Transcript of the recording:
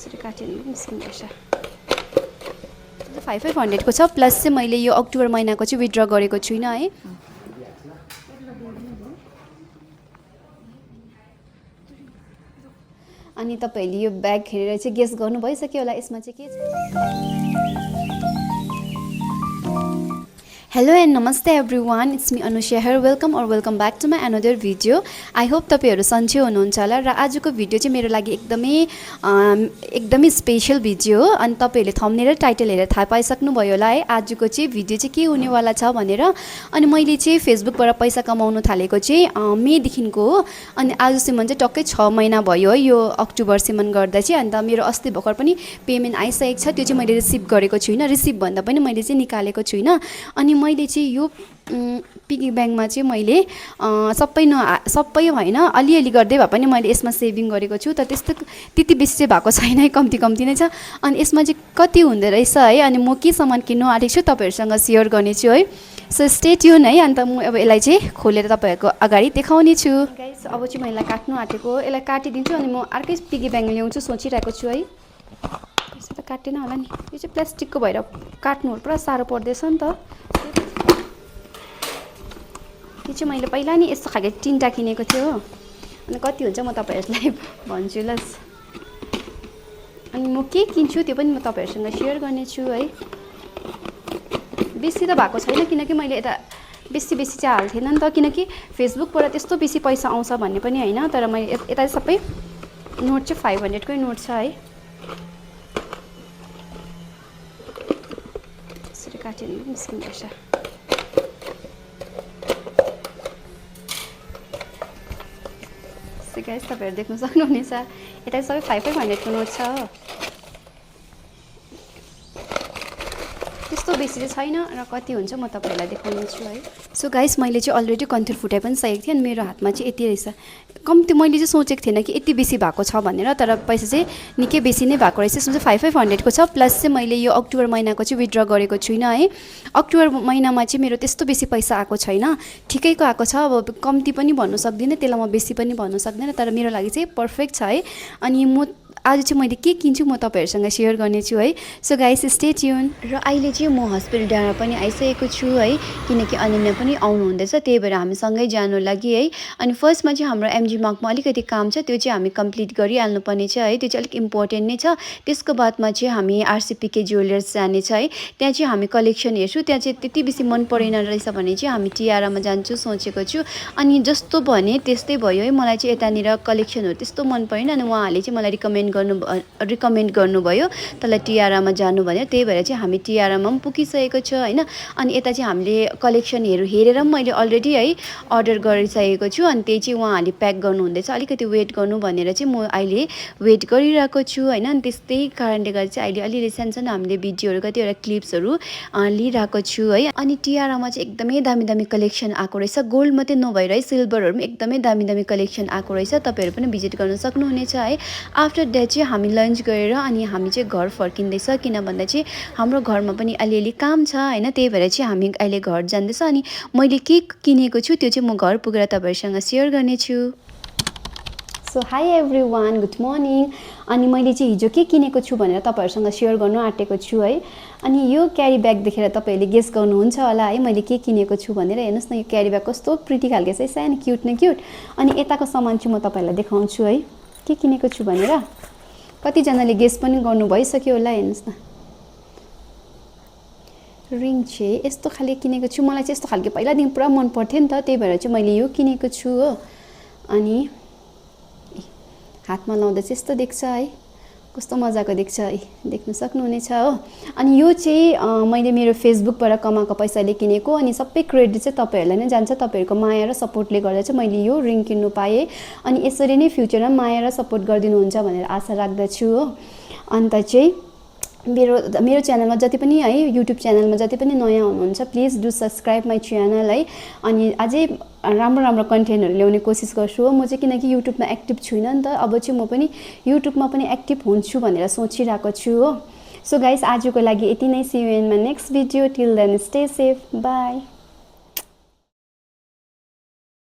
यसरी काट्यो भने निस्किन्छ 5500 को छ प्लस चाहिँ मैले यो अक्टोबर महिनाको चाहिँ विथड्र गरेको छुइनँ है अनि तपाईहरुले यो ब्याग हेरेर चाहिँ गेस गर्नु भइसक्यो होला यसमा चाहिँ के छ Hello and namaste everyone, it's me Anusha here. Welcome back to my another video. I hope तपाईहरु सन्चै हुनुहुन्छ होला र आजको भिडियो चाहिँ मेरो लागि एकदमै स्पेशल भिडियो हो अनि तपाईहरुले थम्बनेल र टाइटल हेरेर थाहा पाइसक्नु भयो होला है आजको चाहिँ भिडियो चाहिँ के हुनेवाला छ भनेर अनि मैले चाहिँ फेसबुकबाट पैसा कमाउन थालेको चाहिँ मे देखिनको हो अनि आजसम्म चाहिँ टक्कै 6 महिना भयो है यो अक्टोबर सम्म गर्दा चाहिँ अनि मेरो अस्ति भर्खर पनि पेमेन्ट आइसकेको छ त्यो चाहिँ मैले रिसिभ गरेको छुइनँ रिसिभ भन्दा पनि मैले चाहिँ निकालेको छुइनँ अनि मैले चाहिँ यो पिगी ब्याङ्कमा चाहिँ मैले सबै हैन अलिअलि गर्दै भए पनि मैले यसमा सेभिङ गरेको छु त त्यति बेसी चाहिँ भएको छैन है कम्ती नै छ अनि यसमा चाहिँ कति हुँदै रहेछ है अनि म के सामान किन्नु आँटेको छु तपाईहरुसँग शेयर गर्ने छु है सो स्टे ट्युन है अनि त म अब यसलाई चाहिँ खोलेर तपाईहरुको अगाडि देखाउने छु गाइस अब चाहिँ मैले काट्नु आँटेको यसलाई काटिदिन्छु अनि म अर्कै पिगी ब्याङ्क ल्याउँछु सोचिरहेको छु है त्यसो त काटेन होला नि यो चाहिँ प्लास्टिकको भएर काट्नुहरु पुरा साह्रो पर्दैछ नि त यो चाहिँ मैले पहिला नि यस्तो खाले तीनटा किनेको थियो हो अनि कति हुन्छ म तपाईहरुलाई भन्छु ल अनि म के किन्छु त्यो पनि म तपाईहरुसँग शेयर गर्ने छु है बेसी त भएको छैन किनकि मैले यता बेसी चाहिँ हाल्थेन नि त किनकि फेसबुकबाट त्यस्तो बेसी पैसा आउँछ भन्ने पनि हैन तर मैले यता सबै नोट चाहिँ 500 कै नोट छ है यसरी काट्यो भने निस्किन्छ गाइस तपाईहरु देख्न सक्नुहुनेछ यता सबै 500 को नोट छ त्यस्तो बेसी चाहिँ छैन र कति हुन्छ म तपाईहरुलाई देखाउने छु है सो गाइस मैले चाहिँ अलरेडी कन्थर फुटाइ पनि सकेको थिएँ अनि मेरो हातमा चाहिँ यति रहेछ कम्ती मैले चाहिँ सोचेको थिएन कि यति बेसी भएको छ भनेर तर पैसा चाहिँ निकै बेसी नै भएको रहेछ यसमा चाहिँ 5500 को छ प्लस चाहिँ मैले यो अक्टोबर महिनाको चाहिँ विथड्र गरेको छुइनँ है अक्टोबर महिनामा चाहिँ मेरो त्यस्तो बेसी पैसा आएको छैन ठिकैको आएको छ अब कम्ती पनि भन्नु सक्दिनँ त्यसलाई म बेसी पनि भन्नु सक्दिनँ तर मेरो लागि चाहिँ पर्फेक्ट छ है अनि म आज चाहिँ मैले के किन्छु म तपाईहरुसँग शेयर गर्ने छु है सो गाइस स्टे ट्युन र अहिले चाहिँ म हस्पिटल डाँडा पनि आइसकेको छु है किनकि अनन्या पनि आउनु हुँदैछ त्यही भएर हामी सँगै जानु लागि है अनि फर्स्टमा चाहिँ हाम्रो एमजी मार्कमा अलिकति काम छ त्यो चाहिँ हामी कम्प्लिट गरिहाल्नु पर्ने छ है त्यो चाहिँ अलिक इम्पोर्टेन्ट नै छ त्यसको बादमा चाहिँ हामी आरसीपीके ज्वेलर्स जाने छ है त्यहाँ चाहिँ हामी कलेक्सन हेर्छु त्यहाँ चाहिँ त्यति बेसी मन परेन रहेछ भने चाहिँ हामी टिआरामा जान्छु सोचेको छु अनि जस्तो भने त्यस्तै भयो है मलाई चाहिँ यतानिर कलेक्सनहरु त्यस्तो मन परेन अनि उहाँहरूले चाहिँ मलाई रिकमेन्ड गर्नुभयो तल टिआरामा जानु भन्यो त्यही भएर चाहिँ हामी टिआरामा पनि पुगिसकेको छ हैन अनि यता चाहिँ हामीले कलेक्सनहरु हेरेर मैले अलरेडी है अर्डर गरिसकेको छु अनि त्यही चाहिँ उहाँहरूले प्याक गर्नु हुँदैछ अलिकति वेट गर्नु भनेर चाहिँ म अहिले वेट गरिरहेको छु हैन अनि त्यस्तै कारणले गर्दा चाहिँ अहिले अलिअलि सानसानो हामीले भिडियोहरु कतिवटा क्लिप्सहरु लिइरहेको छु है अनि टिआरामा चाहिँ एकदमै दामी कलेक्सन आएको रहेछ गोल्ड मात्रै नभएर है सिल्भरहरु पनि एकदमै दामी कलेक्सन आएको रहेछ तपाईहरु पनि भिजिट गर्न सक्नुहुनेछ है आफ्टर दैट चाहिँ हामी लन्च गरेर अनि हामी चाहिँ घर फर्किँदैछ किन भन्दा चाहिँ हाम्रो घरमा पनि अलिअलि काम छ हैन त्यही भएर चाहिँ हामी अहिले घर जाँदैछ अनि मैले के किनेको छु त्यो चाहिँ म घर पुगेर तपाईहरुसँग शेयर गर्ने छु so high everyone good morning अनि मैले चाहिँ हिजो के किनेको छु भनेर तपाईहरुसँग शेयर गर्न आँटेको छु है अनि यो क्यारी ब्याग देखेर तपाईहरुले गेस गर्नुहुन्छ होला है मैले के किनेको छु भनेर हेर्नुस् न यो क्यारी ब्याग कस्तो प्रिटी खालको छ सानो क्यूट न क्यूट अनि यताको सामान चाहिँ म तपाईहरुलाई देखाउँछु है के किनेको छु भनेर कति जनाले गेस पनि गर्नु भइसक्यो होला हेर्नुस् न रिङ चाहिँ यस्तो खाले किनेको छु मलाई चाहिँ यस्तो खालको पहिलादेखि पुरा मन पर्थ्यो नि त त्यही भएर चाहिँ मैले यो किनेको छु हो अनि हातमा लाउँदा चाहिँ यस्तो देख्छ है कस्तो मजाको देख्छ है देख्न सक्नुहुनेछ हो अनि यो चाहिँ मैले मेरो फेसबुकबाट कमाएको पैसाले किनेको अनि सबै क्रेडिट चाहिँ तपाईहरुलाई नै जान्छ तपाईहरुको माया र सपोर्टले गर्दा चाहिँ मैले यो रिङ किन्नु पाएँ अनि यसरी नै फ्युचरमा माया र सपोर्ट गरिदिनुहुन्छ भनेर आशा राख्दछु हो अन्त चाहिँ मेरो च्यानलमा जति पनि है युट्युब च्यानलमा जति पनि नयाँ हुनुहुन्छ please do subscribe my channel है अनि अझै राम्रो कन्टेन्टहरु ल्याउने कोसिस गर्छु हो म चाहिँ किनकि युट्युबमा एक्टिभ छुइनँ नि त अब चाहिँ म पनि युट्युबमा पनि एक्टिभ हुन्छु भनेर सोचिरहेको छु हो सो गाइस आजको लागि यति नै see you in my next video till then stay safe by